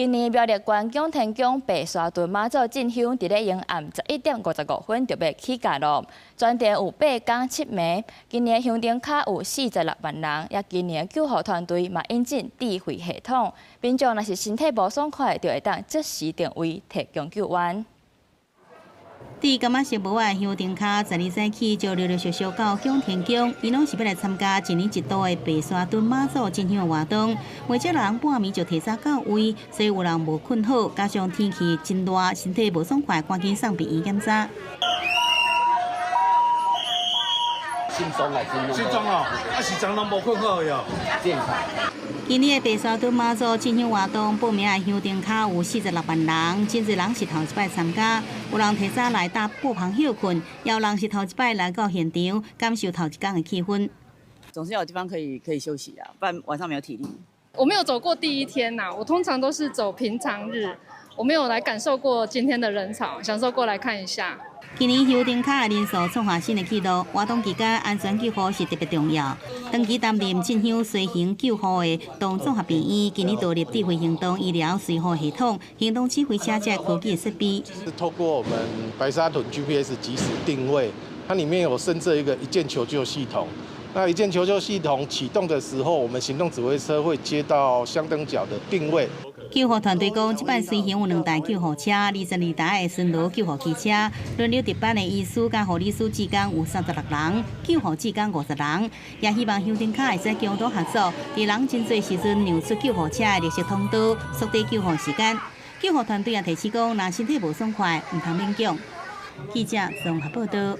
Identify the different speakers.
Speaker 1: 今年苗栗縣宮田宮白沙屯媽祖進香，伫咧永暗11:55就要起駕咯。全店有8天7暝，今年香燈卡有46萬人，也今年救護團隊嘛引進智慧系統，民眾若是身體無爽快，就會當即時定位提供救援。
Speaker 2: 佇柑仔聖母的香燈卡12早起就陸陸續續到宮田宮，伊攏是要來參加一年一度的白沙屯媽祖進香活動。未少人半暝就提早到位，所以有人無困好，加上天氣真熱，身體無爽快，趕緊送病院檢查。
Speaker 3: 輕鬆啊，輕鬆哦，是昨攏無困好喲，健康。
Speaker 2: 今年的白沙屯媽祖進香活動報名的香燈卡有46萬人，真濟人是頭一擺參加，有人提早來搭布棚休困，也有人是頭一擺來到現場，感受頭一天的氣氛。
Speaker 4: 總是有地方可以休息啊，不然晚上沒有體力。
Speaker 5: 我沒有走過第一天吶，我通常都是走平常日，我沒有來感受過今天的人潮，想說過來看一下。
Speaker 2: 今年香燈卡的人數創下新的紀錄，活動期間安全救護是特別重要。長期擔任進香隨行救護的東綜合病院，今年導入智慧行動醫療隨護系統，行動指揮車這科技的設備。
Speaker 6: 是透過我們白沙屯 GPS 即時定位，它裡面有深設一鍵求救系統。那一鍵求救系統啟動的時候，我們行動指揮車會接到香燈腳的定位。
Speaker 2: 救護團隊講，這擺隨行有2台救護車、22台的巡邏救護汽車，輪流值班的醫師甲護理師志工有36人，救護志工50人。也希望香燈卡會使共同合作，在人真濟時陣讓出救護車的綠色通道，縮短救護時間。救護團隊也提醒講，若身體無爽快，唔通勉強。記者綜合報道。